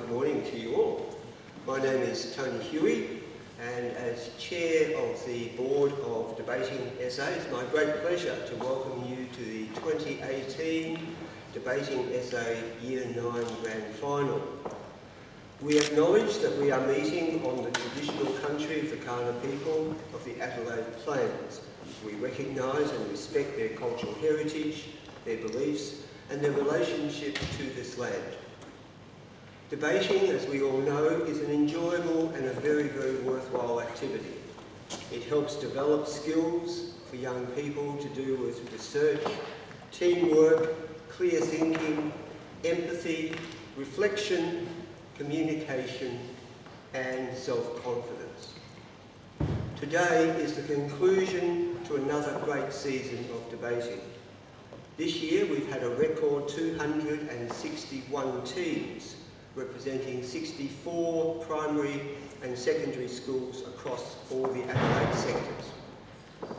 good morning to you all. My name is Tony Huey, and as Chair of the Board of Debating SA, it's my great pleasure to welcome you to the 2018 Debating SA Year 9 Grand Final. We acknowledge that we are meeting on the traditional country of the Kaurna people of the Adelaide Plains. We recognise and respect their cultural heritage, their beliefs and their relationship to this land. Debating, as we all know, is an enjoyable and a very, very worthwhile activity. It helps develop skills for young people to do with research, teamwork, clear thinking, empathy, reflection, communication and self-confidence. Today is the conclusion to another great season of debating. This year we've had a record 261 teams representing 64 primary and secondary schools across all the Adelaide sectors.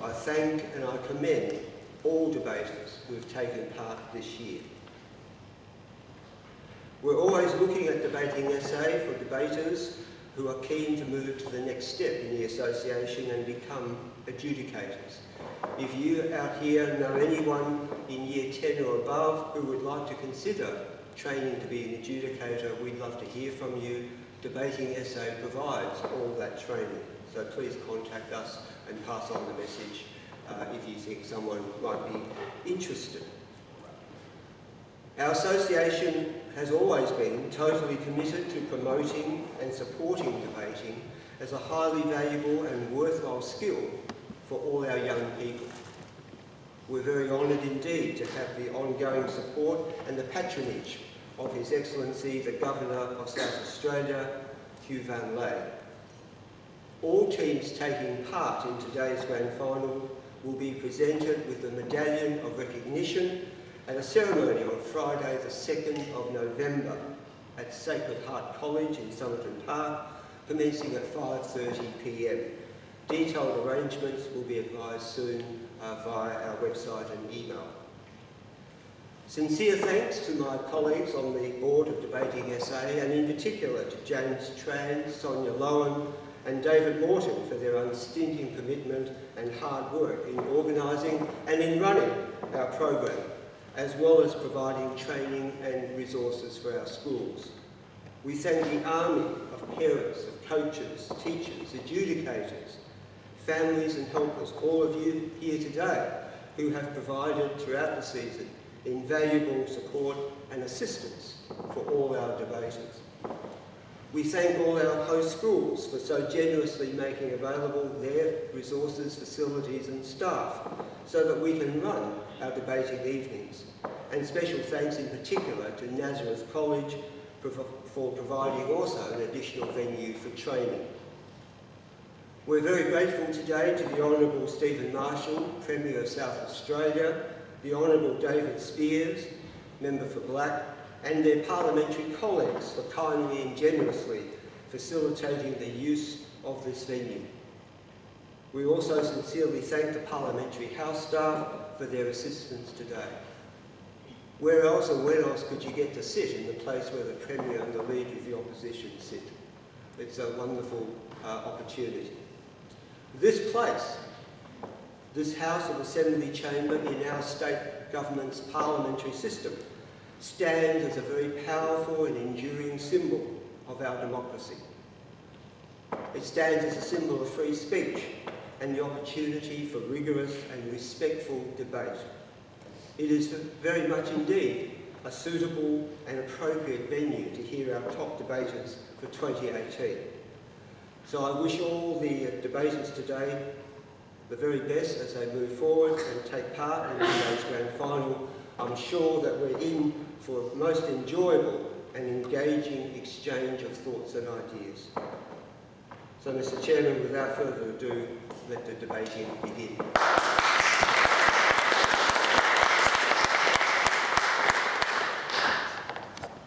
I thank and I commend all debaters who have taken part this year. We're always looking at Debating SA for debaters who are keen to move to the next step in the association and become adjudicators. If you out here know anyone in Year 10 or above who would like to consider training to be an adjudicator, we'd love to hear from you. Debating SA provides all that training, so please contact us and pass on the message if you think someone might be interested. Our association has always been totally committed to promoting and supporting debating as a highly valuable and worthwhile skill for all our young people. We're very honoured indeed to have the ongoing support and the patronage of His Excellency the Governor of South Australia, Hugh Van Lay. All teams taking part in today's Grand Final will be presented with the Medallion of Recognition at a ceremony on Friday the 2nd of November at Sacred Heart College in Somerton Park, commencing at 5:30 p.m. Detailed arrangements will be advised soon via our website and email. Sincere thanks to my colleagues on the Board of Debating SA and in particular to James Tran, Sonia Lowen and David Morton for their unstinting commitment and hard work in organising and in running our program, as well as providing training and resources for our schools. We thank the army of parents, of coaches, teachers, adjudicators, families and helpers, all of you here today who have provided throughout the season invaluable support and assistance for all our debaters. We thank all our host schools for so generously making available their resources, facilities and staff so that we can run our debating evenings. And special thanks in particular to Nazareth College for providing also an additional venue for training. We're very grateful today to the Honourable Stephen Marshall, Premier of South Australia, the Honourable David Spears, Member for Black, and their parliamentary colleagues for kindly and generously facilitating the use of this venue. We also sincerely thank the Parliamentary House staff for their assistance today. Where else or when else could you get to sit in the place where the Premier and the Leader of the Opposition sit? It's a wonderful opportunity. This place, this House of Assembly chamber in our state government's parliamentary system, stands as a very powerful and enduring symbol of our democracy. It stands as a symbol of free speech and the opportunity for rigorous and respectful debate. It is very much indeed a suitable and appropriate venue to hear our top debaters for 2018. So I wish all the debaters today the very best as they move forward and take part in today's Grand Final. I'm sure that we're in for a most enjoyable and engaging exchange of thoughts and ideas. So Mr Chairman, without further ado, let the debating begin.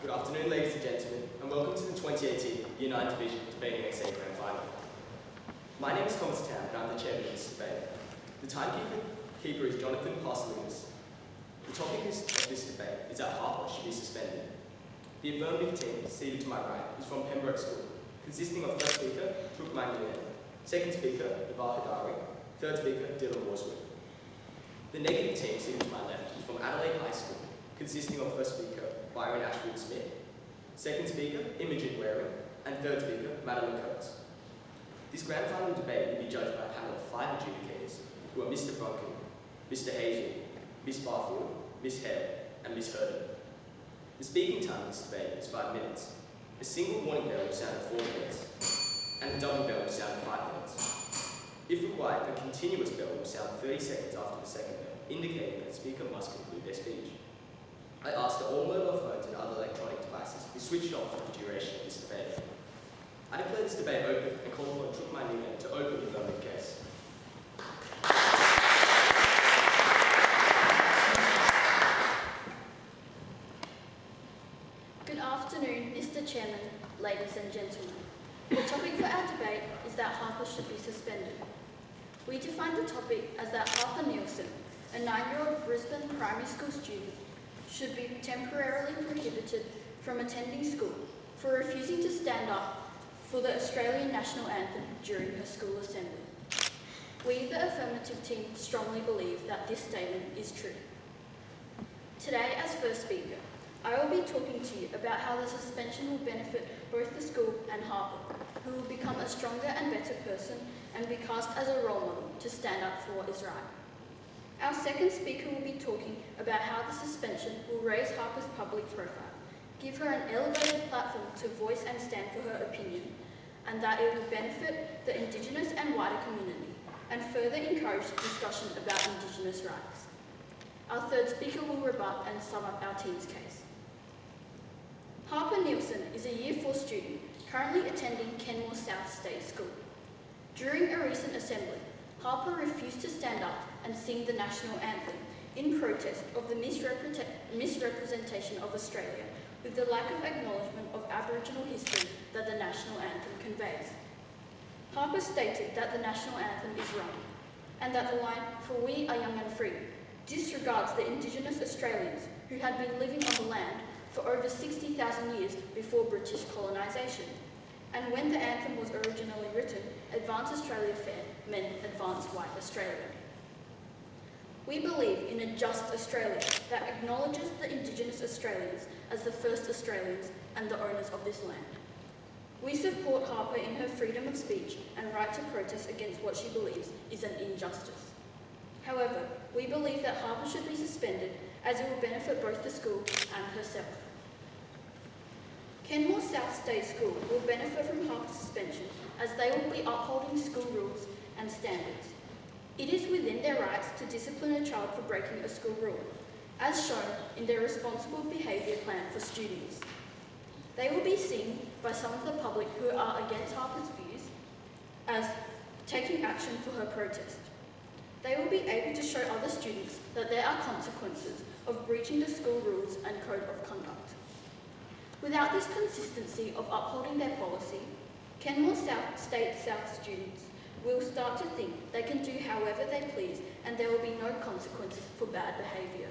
Good afternoon, ladies and gentlemen, and welcome to the 2018 Year 9 Division Debating SA Grand Final. My name is Thomas Town, and I'm the chairman of this debate. The timekeeper is Jonathan Passalunas. The topic of this debate is that Harper should be suspended. The affirmative team, seated to my right, is from Pembroke School, consisting of first speaker, Trukman Nguyen, second speaker, Ivar Hadari, third speaker, Dylan Worswood. The negative team, seated to my left, is from Adelaide High School, consisting of first speaker, Byron Ashford Smith, second speaker, Imogen Waring, and third speaker, Madeline Coates. This grand final debate will be judged by a panel of 5 adjudicators, who are Mr. Brunkin, Mr. Hazel, Miss Barfield, Miss Hare, and Miss Herden. The speaking time of this debate is 5 minutes. A single warning bell will sound at 4 minutes, and a double bell will sound at 5 minutes. If required, a continuous bell will sound 30 seconds after the second bell, indicating that the speaker must conclude their speech. I ask that all mobile phones and other electronic devices be switched off for the duration of this debate. I declare this debate open and call upon Trukman Nguyen to open the affirmative case. Good afternoon, Mr. Chairman, ladies and gentlemen. The topic for our debate is that Harper should be suspended. We define the topic as that Harper Nielsen, a 9-year-old Brisbane primary school student, should be temporarily prohibited from attending school for refusing to stand up for the Australian National Anthem during her school assembly. We, the affirmative team, strongly believe that this statement is true. Today, as first speaker, I will be talking to you about how the suspension will benefit both the school and Harper, who will become a stronger and better person and be cast as a role model to stand up for what is right. Our second speaker will be talking about how the suspension will raise Harper's public profile, give her an elevated platform to voice and stand for her opinion, and that it will benefit the Indigenous and wider community, and further encourage discussion about Indigenous rights. Our third speaker will rebut and sum up our team's case. Harper Nielsen is a Year 4 student currently attending Kenmore South State School. During a recent assembly, Harper refused to stand up and sing the national anthem in protest of the misrepresentation of Australia with the lack of acknowledgement of Aboriginal history that the national anthem conveys. Harper stated that the national anthem is wrong, and that the line, "For we are young and free," disregards the Indigenous Australians who had been living on the land for over 60,000 years before British colonisation. And when the anthem was originally written, Advance Australia Fair meant Advance White Australia. We believe in a just Australia that acknowledges the Indigenous Australians as the first Australians and the owners of this land. We support Harper in her freedom of speech and right to protest against what she believes is an injustice. However, we believe that Harper should be suspended as it will benefit both the school and herself. Kenmore South State School will benefit from Harper's suspension as they will be upholding school rules and standards. It is within their rights to discipline a child for breaking a school rule, as shown in their responsible behaviour plan for students. They will be seen by some of the public who are against Harper's views as taking action for her protest. They will be able to show other students that there are consequences of breaching the school rules and code of conduct. Without this consistency of upholding their policy, Kenmore State South students will start to think they can do however they please and there will be no consequences for bad behaviour.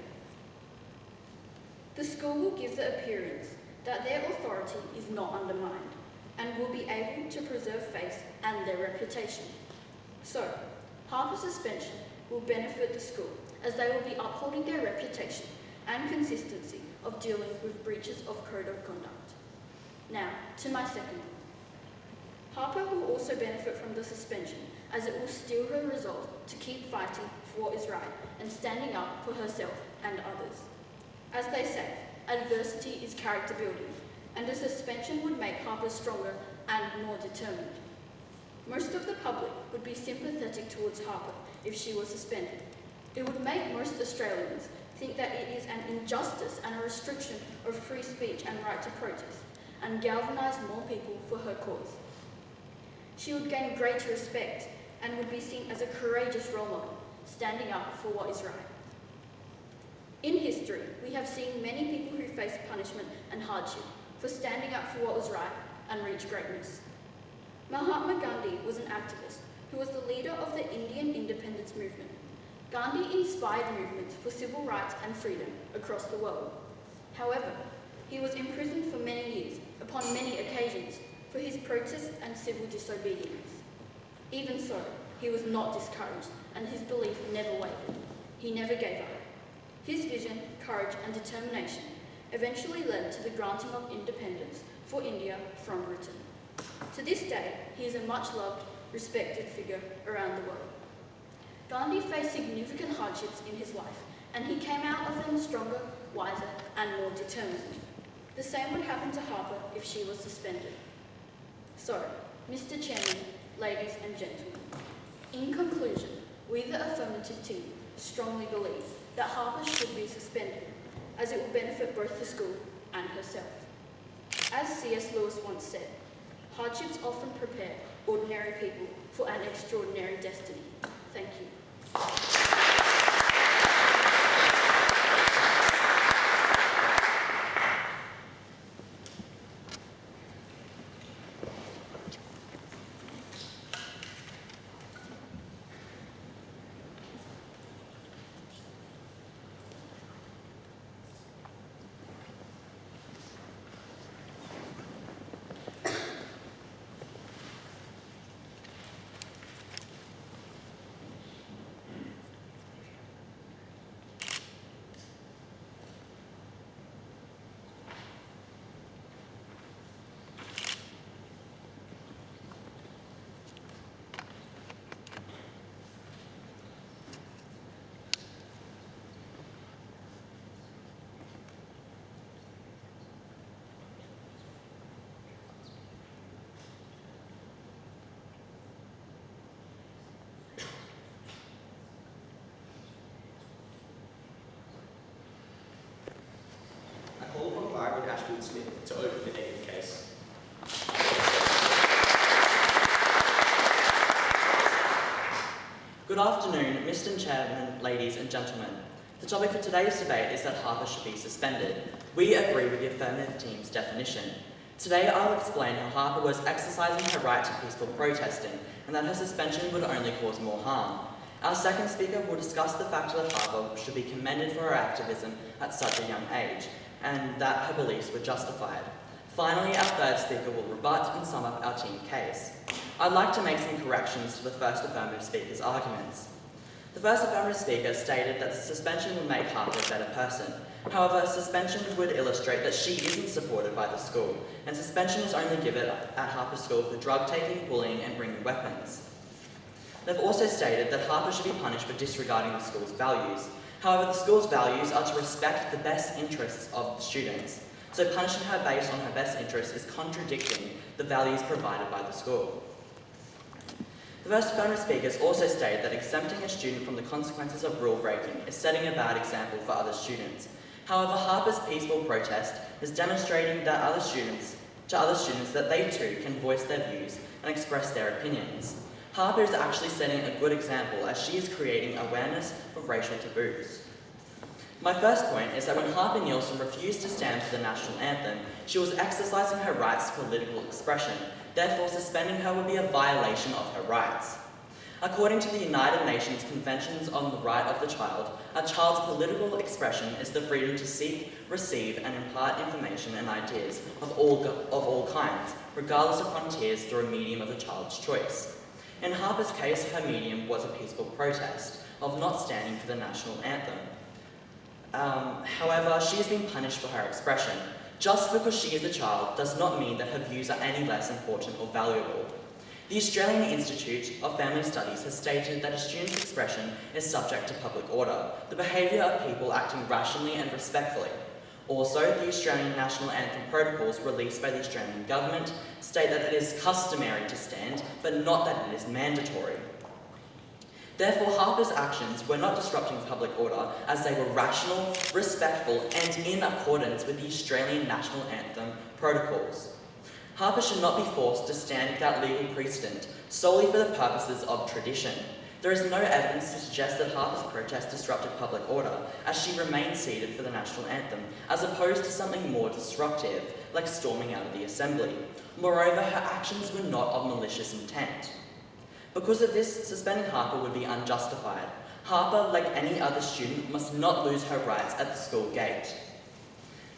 The school will give the appearance that their authority is not undermined and will be able to preserve face and their reputation. So, Harper's suspension will benefit the school as they will be upholding their reputation and consistency of dealing with breaches of code of conduct. Now, to my second. Harper will also benefit from the suspension as it will steel her resolve to keep fighting for what is right and standing up for herself and others. As they say, adversity is character building, and a suspension would make Harper stronger and more determined. Most of the public would be sympathetic towards Harper if she was suspended. It would make most Australians think that it is an injustice and a restriction of free speech and right to protest, and galvanise more people for her cause. She would gain greater respect and would be seen as a courageous role model, standing up for what is right. In history, we have seen many people who faced punishment and hardship for standing up for what was right and reach greatness. Mahatma Gandhi was an activist who was the leader of the Indian independence movement. Gandhi inspired movements for civil rights and freedom across the world. However, He was imprisoned for many years, upon many occasions, for his protests and civil disobedience. Even so, he was not discouraged, and his belief never wavered. He never gave up. His vision, courage, and determination eventually led to the granting of independence for India from Britain. To this day, he is a much-loved, respected figure around the world. Gandhi faced significant hardships in his life, and he came out of them stronger, wiser, and more determined. The same would happen to Harper if she was suspended. So, Mr. Chairman, ladies and gentlemen, in conclusion, we the affirmative team strongly believe that Harper should be suspended, as it will benefit both the school and herself. As C.S. Lewis once said, hardships often prepare ordinary people for an extraordinary destiny. Thank you. Smith to open the negative case. Good afternoon, Mr. Chairman, ladies and gentlemen. The topic for today's debate is that Harper should be suspended. We agree with the affirmative team's definition. Today I'll explain how Harper was exercising her right to peaceful protesting and that her suspension would only cause more harm. Our second speaker will discuss the fact that Harper should be commended for her activism at such a young age, and that her beliefs were justified. Finally, our third speaker will rebut and sum up our team case. I'd like to make some corrections to the first affirmative speaker's arguments. The first affirmative speaker stated that suspension would make Harper a better person. However, suspension would illustrate that she isn't supported by the school, and suspension is only given at Harper's school for drug taking, bullying, and bringing weapons. They've also stated that Harper should be punished for disregarding the school's values. However, the school's values are to respect the best interests of the students, so punishing her based on her best interests is contradicting the values provided by the school. The first affirmative speakers also stated that exempting a student from the consequences of rule breaking is setting a bad example for other students. However, Harper's peaceful protest is demonstrating that other students that they too can voice their views and express their opinions. Harper is actually setting a good example as she is creating awareness of racial taboos. My first point is that when Harper Nielsen refused to stand for the national anthem, she was exercising her rights to political expression. Therefore, suspending her would be a violation of her rights. According to the United Nations Conventions on the Right of the Child, a child's political expression is the freedom to seek, receive, and impart information and ideas of all kinds, regardless of frontiers, through a medium of the child's choice. In Harper's case, her medium was a peaceful protest of not standing for the national anthem. However, she has been punished for her expression. Just because she is a child does not mean that her views are any less important or valuable. The Australian Institute of Family Studies has stated that a student's expression is subject to public order, the behaviour of people acting rationally and respectfully. Also, the Australian National Anthem protocols released by the Australian Government state that it is customary to stand, but not that it is mandatory. Therefore, Harper's actions were not disrupting public order as they were rational, respectful, and in accordance with the Australian National Anthem protocols. Harper should not be forced to stand without legal precedent solely for the purposes of tradition. There is no evidence to suggest that Harper's protest disrupted public order, as she remained seated for the national anthem, as opposed to something more disruptive, like storming out of the assembly. Moreover, her actions were not of malicious intent. Because of this, suspending Harper would be unjustified. Harper, like any other student, must not lose her rights at the school gate.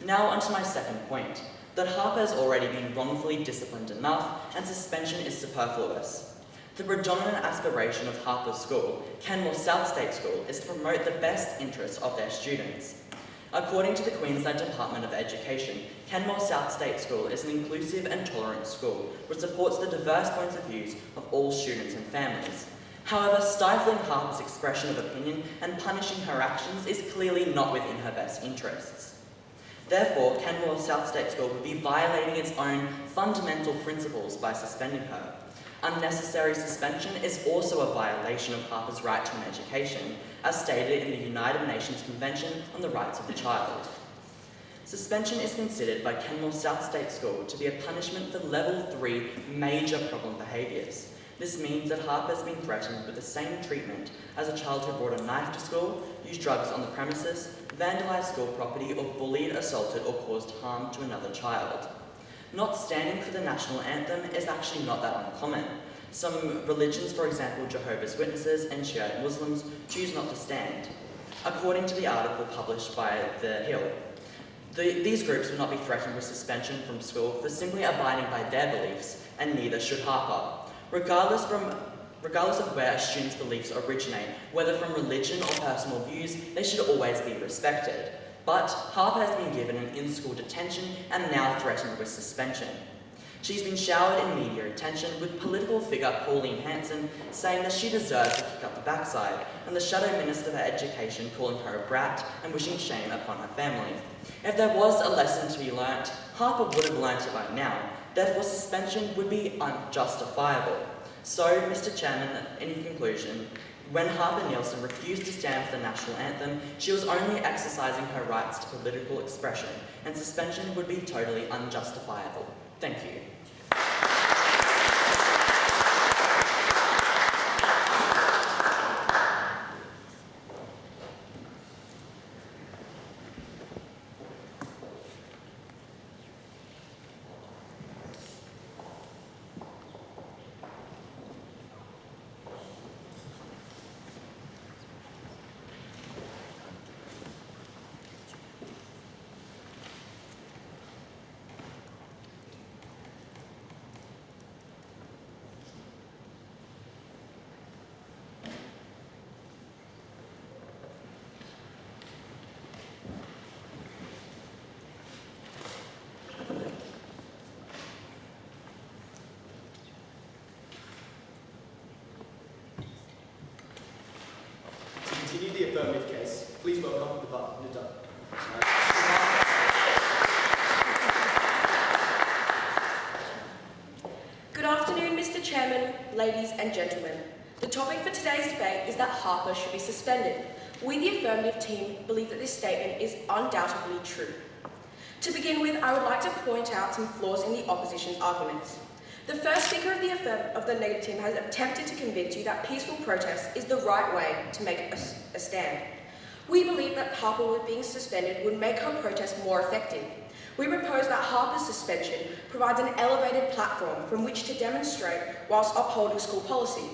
Now onto my second point, that Harper has already been wrongfully disciplined enough and suspension is superfluous. The predominant aspiration of Harper's school, Canmore South State School, is to promote the best interests of their students. According to the Queensland Department of Education, Canmore South State School is an inclusive and tolerant school which supports the diverse points of views of all students and families. However, stifling Harper's expression of opinion and punishing her actions is clearly not within her best interests. Therefore, Canmore South State School would be violating its own fundamental principles by suspending her. Unnecessary suspension is also a violation of Harper's right to an education, as stated in the United Nations Convention on the Rights of the Child. Suspension is considered by Canmore South State School to be a punishment for Level 3 major problem behaviours. This means that Harper has been threatened with the same treatment as a child who brought a knife to school, used drugs on the premises, vandalised school property, or bullied, assaulted, or caused harm to another child. Not standing for the national anthem is actually not that uncommon. Some religions, for example Jehovah's Witnesses and Shiite Muslims, choose not to stand. According to the article published by The Hill, these groups will not be threatened with suspension from school for simply abiding by their beliefs, and neither should Harper. Regardless of where a student's beliefs originate, whether from religion or personal views, they should always be respected. But Harper has been given an in-school detention and now threatened with suspension. She's been showered in media attention, with political figure Pauline Hanson saying that she deserves to kick up the backside, and the Shadow Minister for Education calling her a brat and wishing shame upon her family. If there was a lesson to be learnt, Harper would have learnt it by now. Therefore, suspension would be unjustifiable. So, Mr. Chairman, in conclusion, when Harper Nielsen refused to stand for the national anthem, she was only exercising her rights to political expression, and suspension would be totally unjustifiable. Thank you. Continue the affirmative case. Please welcome Nida. Good afternoon, Mr. Chairman, ladies and gentlemen. The topic for today's debate is that Harper should be suspended. We, the affirmative team, believe that this statement is undoubtedly true. To begin with, I would like to point out some flaws in the opposition's arguments. The first speaker of the negative team has attempted to convince you that peaceful protest is the right way to make a stand. We believe that Harper being suspended would make her protest more effective. We propose that Harper's suspension provides an elevated platform from which to demonstrate whilst upholding school policy.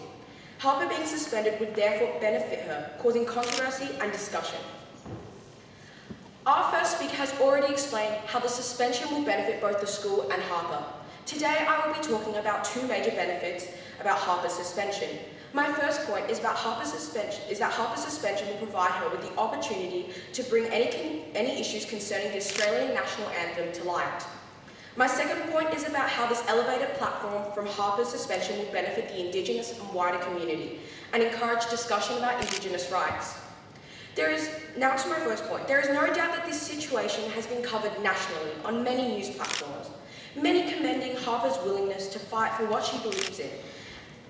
Harper being suspended would therefore benefit her, causing controversy and discussion. Our first speaker has already explained how the suspension will benefit both the school and Harper. Today I will be talking about two major benefits about Harper's suspension. My first point is that Harper's suspension will provide her with the opportunity to bring any issues concerning the Australian national anthem to light. My second point is about how this elevated platform from Harper's suspension will benefit the Indigenous and wider community and encourage discussion about Indigenous rights. Now to my first point. There is no doubt that this situation has been covered nationally on many news platforms. Many commending Harper's willingness to fight for what she believes in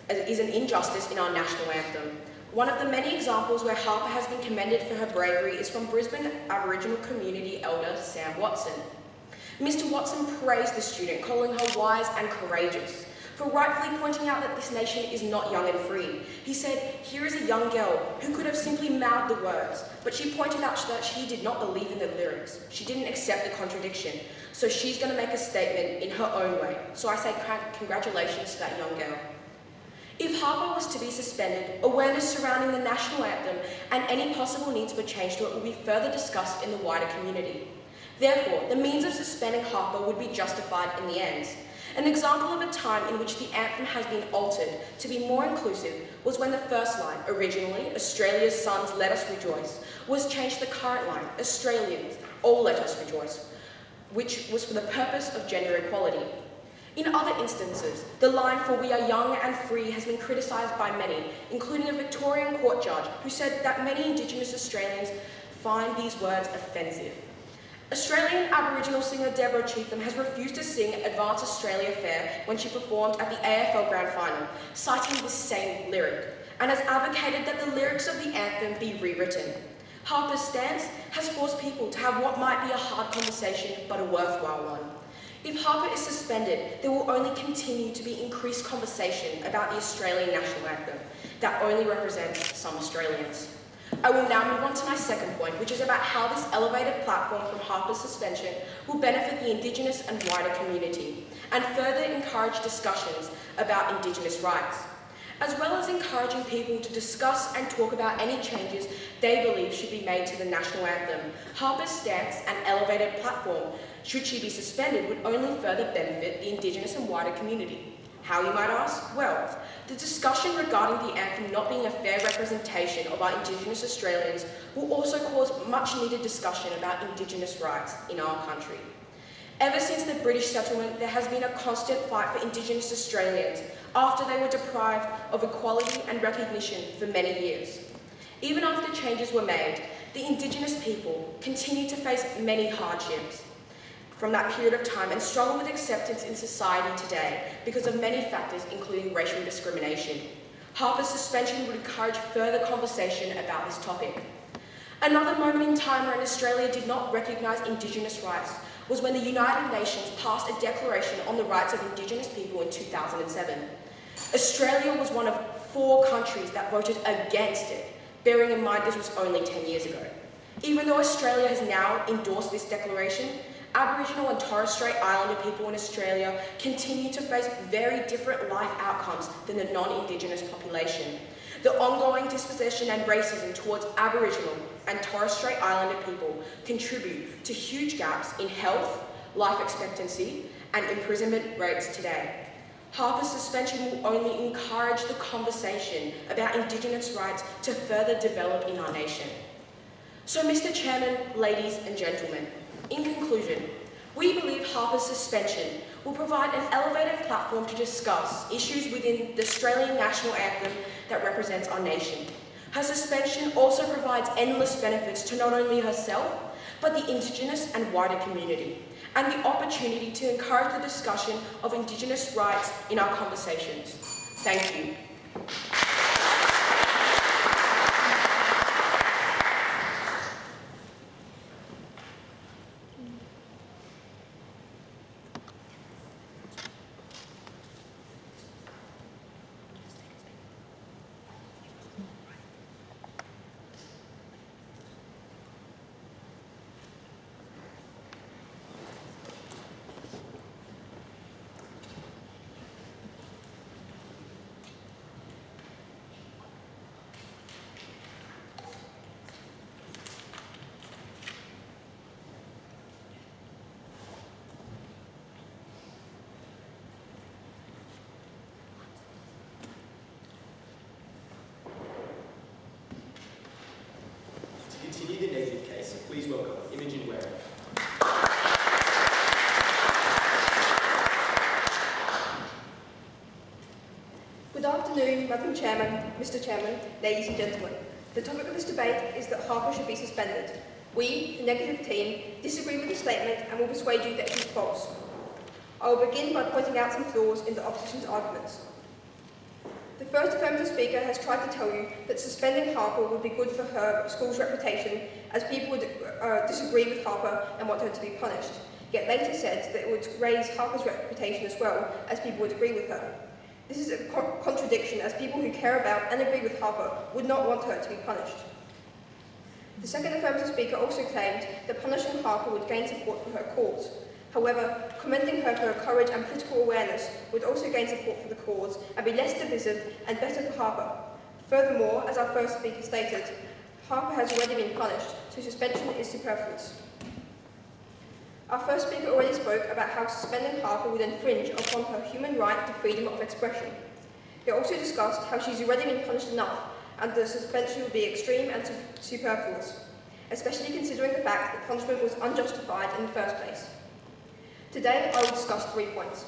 is an injustice in our national anthem. One of the many examples where Harper has been commended for her bravery is from Brisbane Aboriginal community elder Sam Watson. Mr. Watson praised the student, calling her wise and courageous, for rightfully pointing out that this nation is not young and free. He said, "Here is a young girl who could have simply mouthed the words, but she pointed out that she did not believe in the lyrics. She didn't accept the contradiction, so she's going to make a statement in her own way. So I say congratulations to that young girl." If Harper was to be suspended, awareness surrounding the national anthem and any possible needs for change to it will be further discussed in the wider community. Therefore, the means of suspending Harper would be justified in the end. An example of a time in which the anthem has been altered to be more inclusive was when the first line, originally Australia's sons let us rejoice, was changed to the current line, Australians all let us rejoice, which was for the purpose of gender equality. In other instances, the line for we are young and free has been criticised by many, including a Victorian court judge who said that many Indigenous Australians find these words offensive. Australian Aboriginal singer Deborah Cheetham has refused to sing Advance Australia Fair when she performed at the AFL Grand Final, citing this same lyric, and has advocated that the lyrics of the anthem be rewritten. Harper's stance has forced people to have what might be a hard conversation, but a worthwhile one. If Harper is suspended, there will only continue to be increased conversation about the Australian national anthem that only represents some Australians. I will now move on to my second point, which is about how this elevated platform from Harper's suspension will benefit the Indigenous and wider community, and further encourage discussions about Indigenous rights, as well as encouraging people to discuss and talk about any changes they believe should be made to the national anthem. Harper's stance and elevated platform, should she be suspended, would only further benefit the Indigenous and wider community. How, you might ask? Well, the discussion regarding the anthem not being a fair representation of our Indigenous Australians will also cause much needed discussion about Indigenous rights in our country. Ever since the British settlement, there has been a constant fight for Indigenous Australians after they were deprived of equality and recognition for many years. Even after changes were made, the Indigenous people continue to face many hardships from that period of time and struggle with acceptance in society today because of many factors, including racial discrimination. Harper's suspension would encourage further conversation about this topic. Another moment in time when Australia did not recognise Indigenous rights was when the United Nations passed a declaration on the rights of Indigenous people in 2007. Australia was one of 4 countries that voted against it, bearing in mind this was only 10 years ago. Even though Australia has now endorsed this declaration, Aboriginal and Torres Strait Islander people in Australia continue to face very different life outcomes than the non-Indigenous population. The ongoing dispossession and racism towards Aboriginal and Torres Strait Islander people contribute to huge gaps in health, life expectancy, and imprisonment rates today. Harper's suspension will only encourage the conversation about Indigenous rights to further develop in our nation. So, Mr. Chairman, ladies and gentlemen, in conclusion, we believe Harper's suspension will provide an elevated platform to discuss issues within the Australian national anthem that represents our nation. Her suspension also provides endless benefits to not only herself, but the Indigenous and wider community, and the opportunity to encourage the discussion of Indigenous rights in our conversations. Thank you. To continue the negative case, please welcome Imogen Waring. Good afternoon, Madam Chairman, Mr. Chairman, ladies and gentlemen. The topic of this debate is that Harper should be suspended. We, the negative team, disagree with the statement and will persuade you that it is false. I will begin by pointing out some flaws in the opposition's arguments. The first affirmative speaker has tried to tell you that suspending Harper would be good for her school's reputation, as people would disagree with Harper and want her to be punished, yet later said that it would raise Harper's reputation as well, as people would agree with her. This is a contradiction, as people who care about and agree with Harper would not want her to be punished. The second affirmative speaker also claimed that punishing Harper would gain support for her cause. However, commending her for her courage and political awareness would also gain support for the cause and be less divisive and better for Harper. Furthermore, as our first speaker stated, Harper has already been punished, so suspension is superfluous. Our first speaker already spoke about how suspending Harper would infringe upon her human right to freedom of expression. He also discussed how she's already been punished enough and the suspension would be extreme and superfluous, especially considering the fact that punishment was unjustified in the first place. Today, I will discuss 3 points.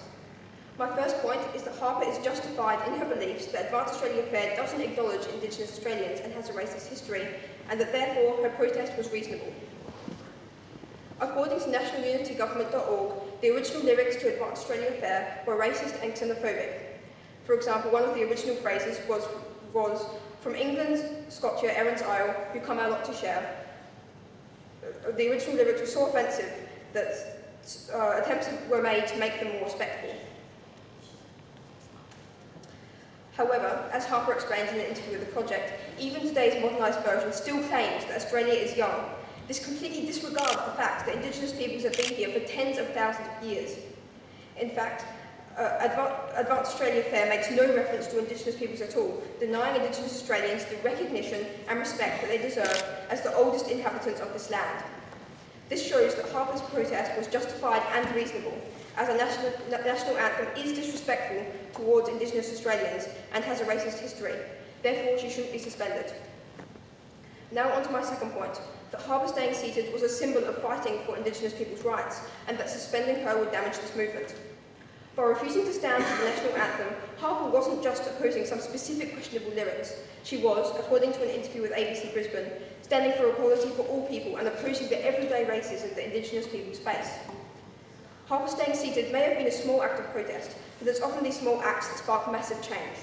My first point is that Harper is justified in her beliefs that Advanced Australia Fair doesn't acknowledge Indigenous Australians and has a racist history, and that therefore her protest was reasonable. According to nationalunitygovernment.org, the original lyrics to Advanced Australia Fair were racist and xenophobic. For example, one of the original phrases was "From England's Scotia, Erin's Isle, who come our lot to share." The original lyrics were so offensive that attempts were made to make them more respectful. However, as Harper explains in an interview with The Project, even today's modernised version still claims that Australia is young. This completely disregards the fact that Indigenous peoples have been here for tens of thousands of years. In fact, Advanced Australia Fair makes no reference to Indigenous peoples at all, denying Indigenous Australians the recognition and respect that they deserve as the oldest inhabitants of this land. This shows that Harper's protest was justified and reasonable, as a national anthem is disrespectful towards Indigenous Australians and has a racist history. Therefore, she shouldn't be suspended. Now on to my second point, that Harper staying seated was a symbol of fighting for Indigenous people's rights, and that suspending her would damage this movement. By refusing to stand for the national anthem, Harper wasn't just opposing some specific questionable lyrics. She was, according to an interview with ABC Brisbane, standing for equality for all people and opposing the everyday racism that Indigenous peoples face. Harper staying seated may have been a small act of protest, but there's often these small acts that spark massive change.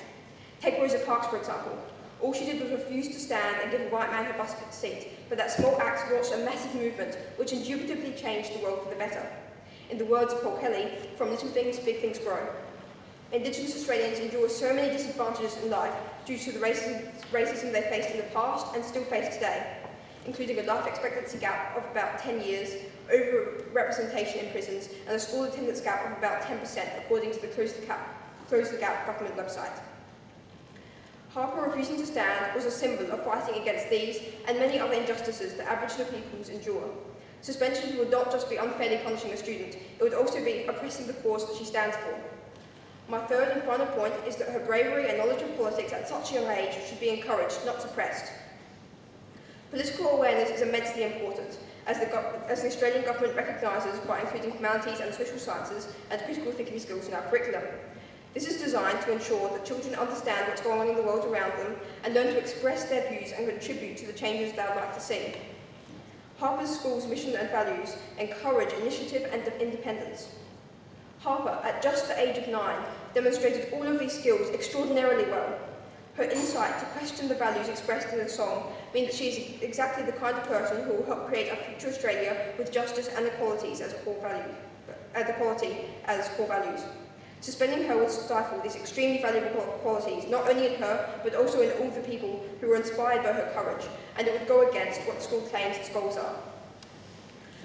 Take Rosa Parks, for example. All she did was refuse to stand and give a white man her bus seat, but that small act launched a massive movement which indubitably changed the world for the better. In the words of Paul Kelly, "From little things, big things grow." Indigenous Australians endure so many disadvantages in life due to the racism they faced in the past and still face today, including a life expectancy gap of about 10 years, over-representation in prisons, and a school attendance gap of about 10%, according to the Close the Gap government website. Harper refusing to stand was a symbol of fighting against these and many other injustices that Aboriginal peoples endure. Suspension would not just be unfairly punishing a student, it would also be oppressing the cause that she stands for. My third and final point is that her bravery and knowledge of politics at such a young age should be encouraged, not suppressed. Political awareness is immensely important, as the Australian government recognises by including humanities and social sciences and critical thinking skills in our curriculum. This is designed to ensure that children understand what's going on in the world around them and learn to express their views and contribute to the changes they would like to see. Harper's school's mission and values encourage initiative and independence. Harper, at just the age of 9, demonstrated all of these skills extraordinarily well. Her insight to question the values expressed in the song mean that she is exactly the kind of person who will help create a future Australia with justice and equality as core values. Suspending her would stifle these extremely valuable qualities, not only in her, but also in all the people who were inspired by her courage, and it would go against what the school claims its goals are.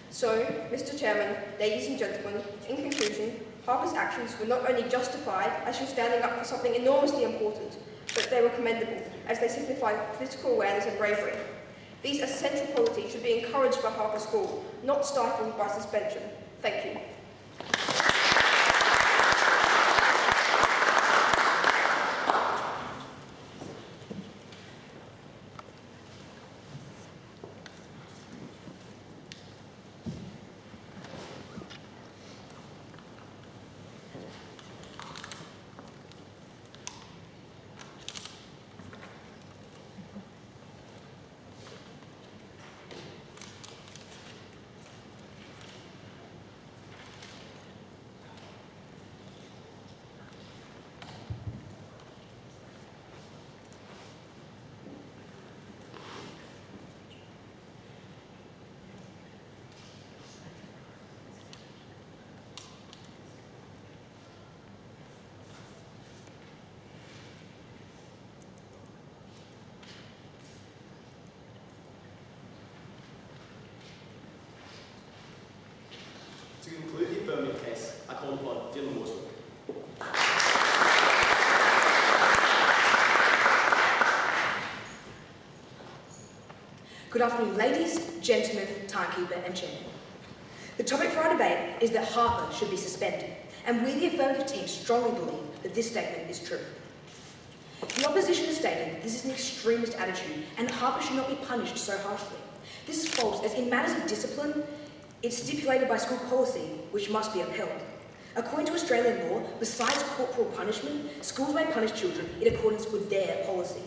So, Mr. Chairman, ladies and gentlemen, in conclusion, Harper's actions were not only justified as she was standing up for something enormously important, but they were commendable as they signify political awareness and bravery. These essential qualities should be encouraged by Harper School, not stifled by suspension. Thank you. To conclude the affirmative case, I call upon Dylan Waterwood. Good afternoon, ladies, gentlemen, timekeeper and chairman. The topic for our debate is that Harper should be suspended, and we, the affirmative team, strongly believe that this statement is true. The opposition has stated that this is an extremist attitude and that Harper should not be punished so harshly. This is false, as in matters of discipline, it's stipulated by school policy, which must be upheld. According to Australian law, besides corporal punishment, schools may punish children in accordance with their policy.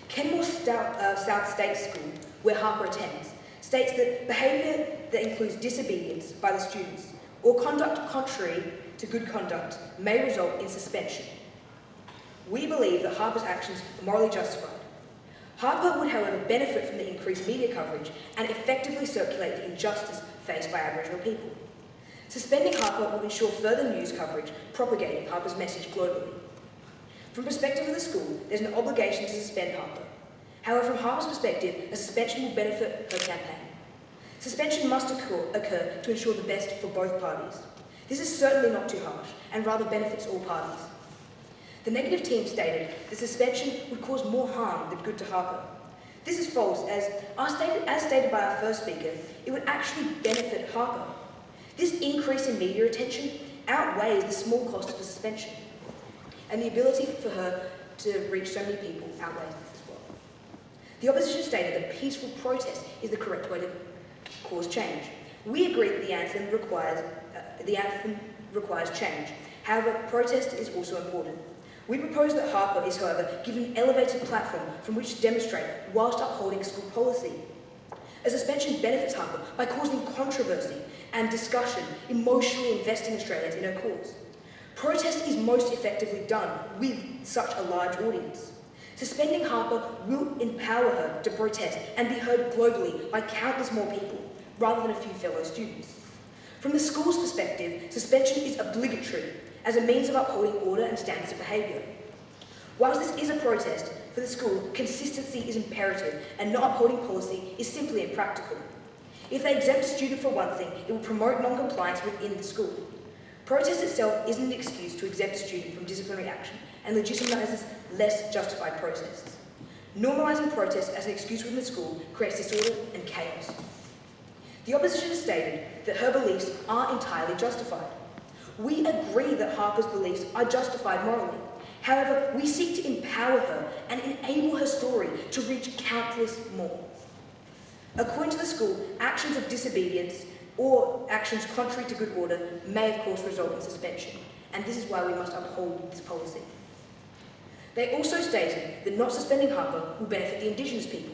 Kenmore South State School, where Harper attends, states that behaviour that includes disobedience by the students or conduct contrary to good conduct may result in suspension. We believe that Harper's actions are morally justified. Harper would, however, benefit from the increased media coverage and effectively circulate the injustice faced by Aboriginal people. Suspending Harper will ensure further news coverage propagating Harper's message globally. From the perspective of the school, there's an obligation to suspend Harper. However, from Harper's perspective, a suspension will benefit her campaign. Suspension must occur to ensure the best for both parties. This is certainly not too harsh, and rather benefits all parties. The negative team stated that suspension would cause more harm than good to Harper. This is false, as stated by our first speaker, it would actually benefit Harper. This increase in media attention outweighs the small cost of the suspension, and the ability for her to reach so many people outweighs this as well. The opposition stated that peaceful protest is the correct way to cause change. We agree that the anthem requires change. However, protest is also important. We propose that Harper is, however, given an elevated platform from which to demonstrate whilst upholding school policy. A suspension benefits Harper by causing controversy and discussion, emotionally investing Australians in her cause. Protest is most effectively done with such a large audience. Suspending Harper will empower her to protest and be heard globally by countless more people, rather than a few fellow students. From the school's perspective, suspension is obligatory as a means of upholding order and standards of behaviour. Whilst this is a protest, for the school, consistency is imperative, and not upholding policy is simply impractical. If they exempt a student for one thing, it will promote non-compliance within the school. Protest itself isn't an excuse to exempt a student from disciplinary action and legitimises less justified protests. Normalising protest as an excuse within the school creates disorder and chaos. The opposition has stated that her beliefs are entirely justified. We agree that Harper's beliefs are justified morally. However, we seek to empower her and enable her story to reach countless more. According to the school, actions of disobedience or actions contrary to good order may of course result in suspension, and this is why we must uphold this policy. They also stated that not suspending Harper will benefit the Indigenous people.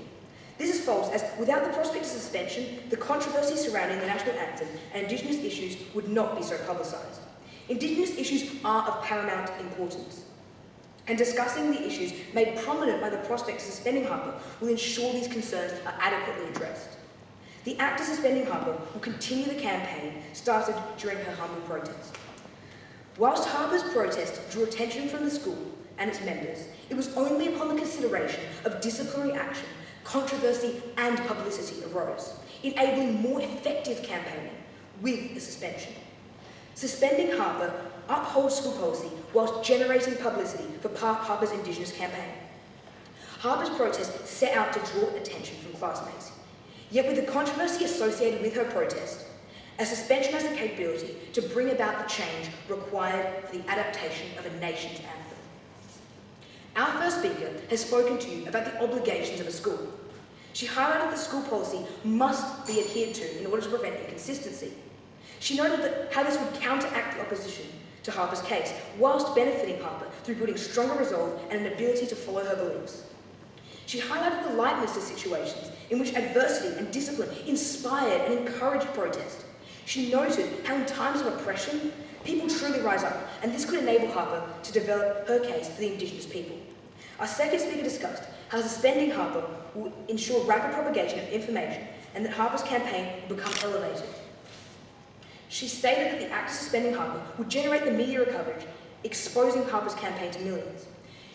This is false, as without the prospect of suspension, the controversy surrounding the national anthem and Indigenous issues would not be so publicised. Indigenous issues are of paramount importance, and discussing the issues made prominent by the prospect of suspending Harper will ensure these concerns are adequately addressed. The act of suspending Harper will continue the campaign started during her humble protest. Whilst Harper's protest drew attention from the school and its members, it was only upon the consideration of disciplinary action, controversy and publicity arose, enabling more effective campaigning with the suspension. Suspending Harper upholds school policy whilst generating publicity for Harper's Indigenous campaign. Harper's protest set out to draw attention from classmates. Yet with the controversy associated with her protest, a suspension has the capability to bring about the change required for the adaptation of a nation's anthem. Our first speaker has spoken to you about the obligations of a school. She highlighted that school policy must be adhered to in order to prevent inconsistency. She noted that how this would counteract the opposition to Harper's case, whilst benefiting Harper through building stronger resolve and an ability to follow her beliefs. She highlighted the lightness of situations in which adversity and discipline inspired and encouraged protest. She noted how in times of oppression, people truly rise up, and this could enable Harper to develop her case for the Indigenous people. Our second speaker discussed how suspending Harper will ensure rapid propagation of information and that Harper's campaign will become elevated. She stated that the act of suspending Harper would generate the media coverage, exposing Harper's campaign to millions.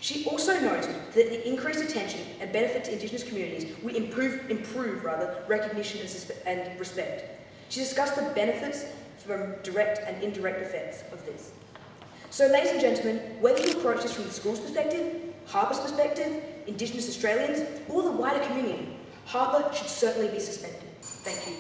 She also noted that the increased attention and benefit to Indigenous communities would improve recognition and respect. She discussed the benefits from direct and indirect effects of this. So, ladies and gentlemen, whether you approach this from the school's perspective, Harper's perspective, Indigenous Australians, or the wider community, Harper should certainly be suspended. Thank you.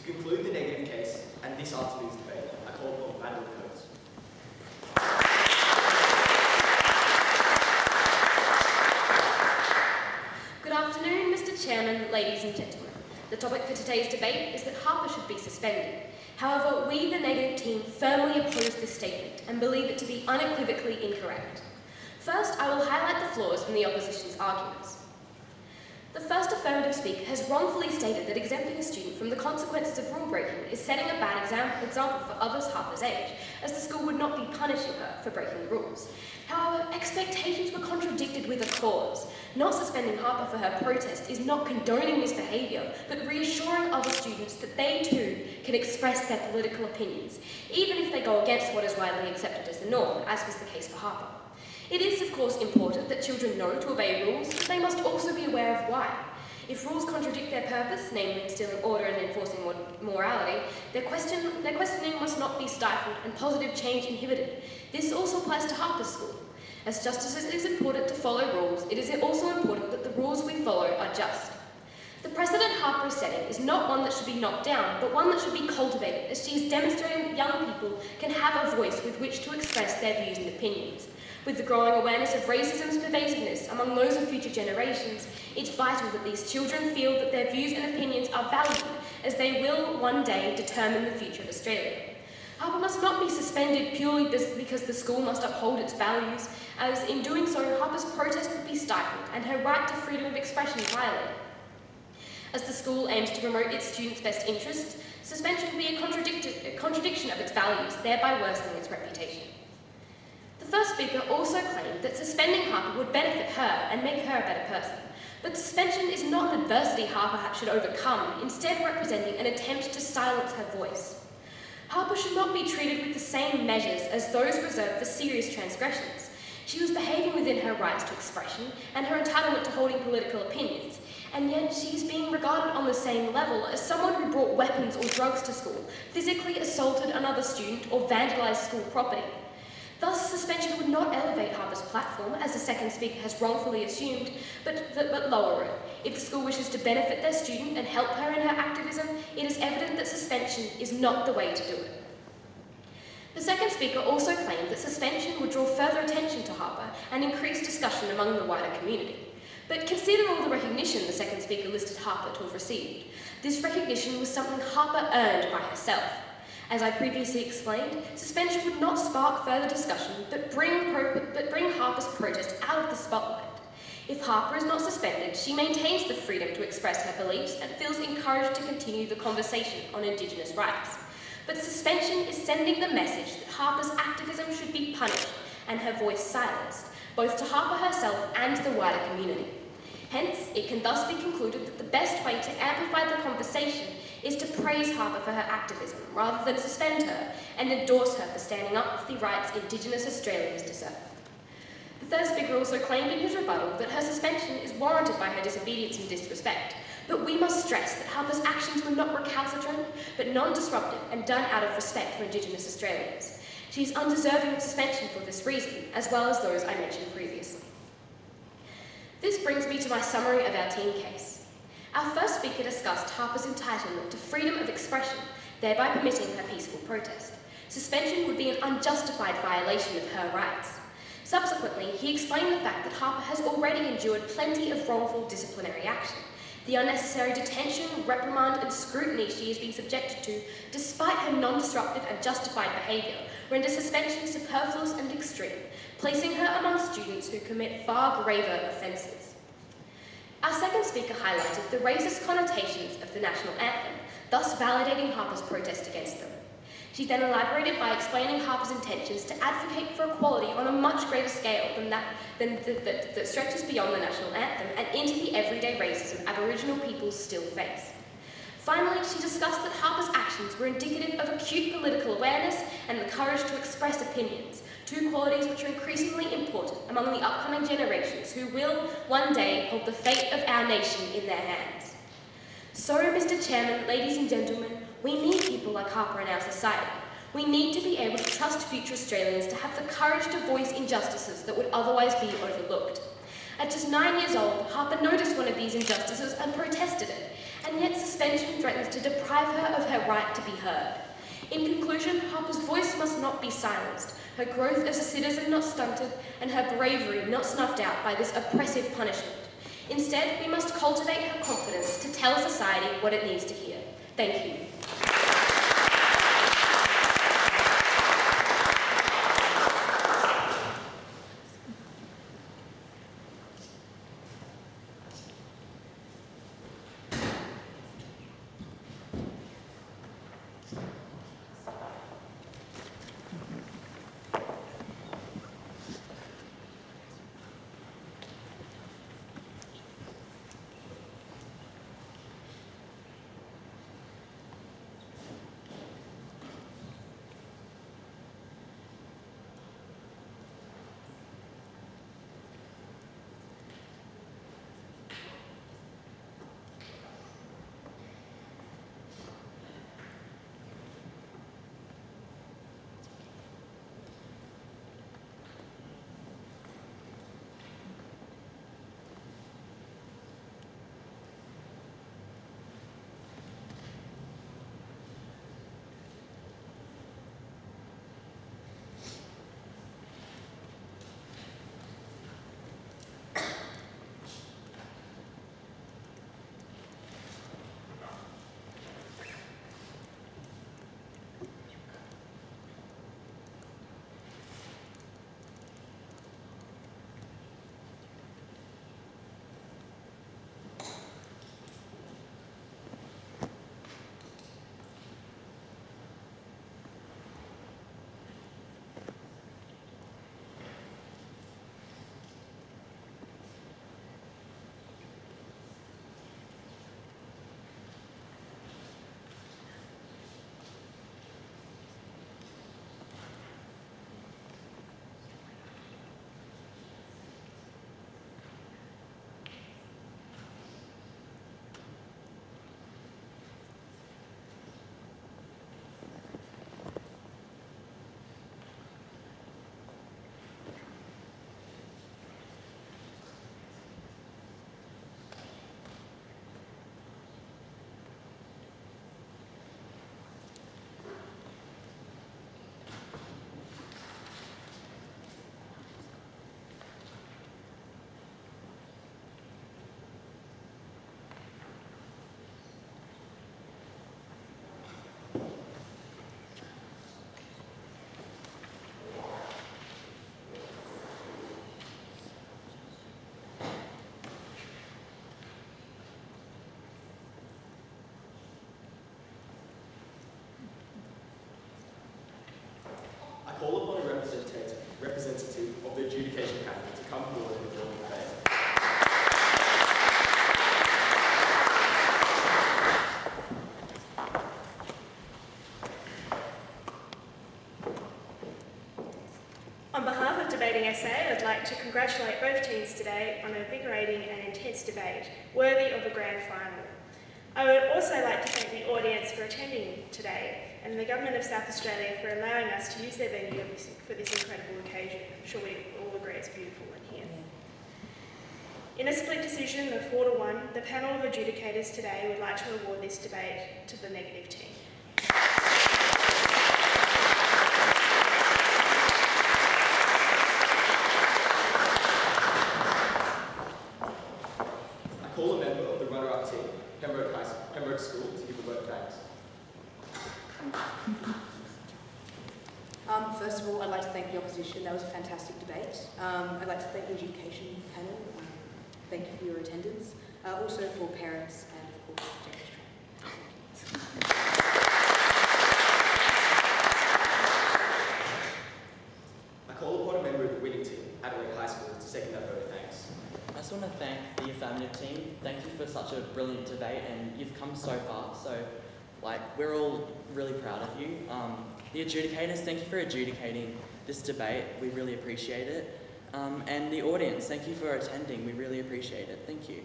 To conclude the negative case and this afternoon's debate, I call upon Madam Coates. Good afternoon, Mr. Chairman, ladies and gentlemen. The topic for today's debate is that Harper should be suspended. However, we, the negative team, firmly oppose this statement and believe it to be unequivocally incorrect. First, I will highlight the flaws in the opposition's arguments. The first affirmative speaker has wrongfully stated that exempting a student from the consequences of rule breaking is setting a bad example for others Harper's age, as the school would not be punishing her for breaking the rules. However, expectations were contradicted with a cause. Not suspending Harper for her protest is not condoning this behaviour, but reassuring other students that they too can express their political opinions, even if they go against what is widely accepted as the norm, as was the case for Harper. It is, of course, important that children know to obey rules, but they must also be aware of why. If rules contradict their purpose, namely instilling order and enforcing morality, their questioning must not be stifled and positive change inhibited. This also applies to Harper's school. As just as it is important to follow rules, it is also important that the rules we follow are just. The precedent Harper is setting is not one that should be knocked down, but one that should be cultivated, as she is demonstrating that young people can have a voice with which to express their views and opinions. With the growing awareness of racism's pervasiveness among those of future generations, it's vital that these children feel that their views and opinions are valued, as they will one day determine the future of Australia. Harper must not be suspended purely because the school must uphold its values, as in doing so, Harper's protest would be stifled and her right to freedom of expression violated. As the school aims to promote its students' best interests, suspension would be a contradiction of its values, thereby worsening its reputation. The first speaker also claimed that suspending Harper would benefit her and make her a better person. But suspension is not an adversity Harper should overcome, instead representing an attempt to silence her voice. Harper should not be treated with the same measures as those reserved for serious transgressions. She was behaving within her rights to expression and her entitlement to holding political opinions, and yet she is being regarded on the same level as someone who brought weapons or drugs to school, physically assaulted another student, or vandalised school property. Thus, suspension would not elevate Harper's platform, as the second speaker has wrongfully assumed, but lower it. If the school wishes to benefit their student and help her in her activism, it is evident that suspension is not the way to do it. The second speaker also claimed that suspension would draw further attention to Harper and increase discussion among the wider community. But consider all the recognition the second speaker listed Harper to have received. This recognition was something Harper earned by herself. As I previously explained, suspension would not spark further discussion, but bring Harper's protest out of the spotlight. If Harper is not suspended, she maintains the freedom to express her beliefs and feels encouraged to continue the conversation on Indigenous rights. But suspension is sending the message that Harper's activism should be punished and her voice silenced, both to Harper herself and the wider community. Hence, it can thus be concluded that the best way to amplify the conversation is to praise Harper for her activism, rather than suspend her and endorse her for standing up for the rights Indigenous Australians deserve. The third speaker also claimed in his rebuttal that her suspension is warranted by her disobedience and disrespect, but we must stress that Harper's actions were not recalcitrant, but non-disruptive and done out of respect for Indigenous Australians. She is undeserving of suspension for this reason, as well as those I mentioned previously. This brings me to my summary of our team case. Our first speaker discussed Harper's entitlement to freedom of expression, thereby permitting her peaceful protest. Suspension would be an unjustified violation of her rights. Subsequently, he explained the fact that Harper has already endured plenty of wrongful disciplinary action. The unnecessary detention, reprimand and scrutiny she has been subjected to, despite her non-disruptive and justified behaviour, render suspension superfluous and extreme, placing her among students who commit far graver offences. Our second speaker highlighted the racist connotations of the national anthem, thus validating Harper's protest against them. She then elaborated by explaining Harper's intentions to advocate for equality on a much greater scale that stretches beyond the national anthem and into the everyday racism Aboriginal peoples still face. Finally, she discussed that Harper's actions were indicative of acute political awareness and the courage to express opinions, two qualities which are increasingly important among the upcoming generations who will, one day, hold the fate of our nation in their hands. So, Mr. Chairman, ladies and gentlemen, we need people like Harper in our society. We need to be able to trust future Australians to have the courage to voice injustices that would otherwise be overlooked. At just 9 years old, Harper noticed one of these injustices and protested it, and yet suspension threatens to deprive her of her right to be heard. In conclusion, Harper's voice must not be silenced, her growth as a citizen not stunted, and her bravery not snuffed out by this oppressive punishment. Instead, we must cultivate her confidence to tell society what it needs to hear. Thank you. I call upon a representative of the adjudication panel to come forward and join the debate. On behalf of Debating SA, I'd like to congratulate both teams today on a invigorating and intense debate, worthy of a grand final. I would also like to thank the audience for attending today, and the Government of South Australia for allowing us to use their venue for this incredible occasion. I'm sure we all agree it's beautiful in here. In a split decision of 4-1, the panel of adjudicators today would like to award this debate to the negative team. I call a member of the runner-up team, Pembroke School, to give a vote of thanks. First of all, I'd like to thank the opposition. That was a fantastic debate. I'd like to thank the adjudication panel. Thank you for your attendance. Also for parents and, of course, James Tran. I call upon a member of the winning team, Adelaide High School, to second that vote of thanks. I just want to thank the affirmative team. Thank you for such a brilliant debate, and you've come so far. So, we're all really proud of you. The adjudicators, thank you for adjudicating this debate. We really appreciate it. And the audience, thank you for attending. We really appreciate it. Thank you.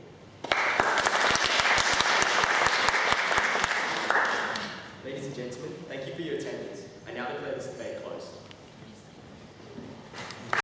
Ladies and gentlemen, thank you for your attendance. I now declare this debate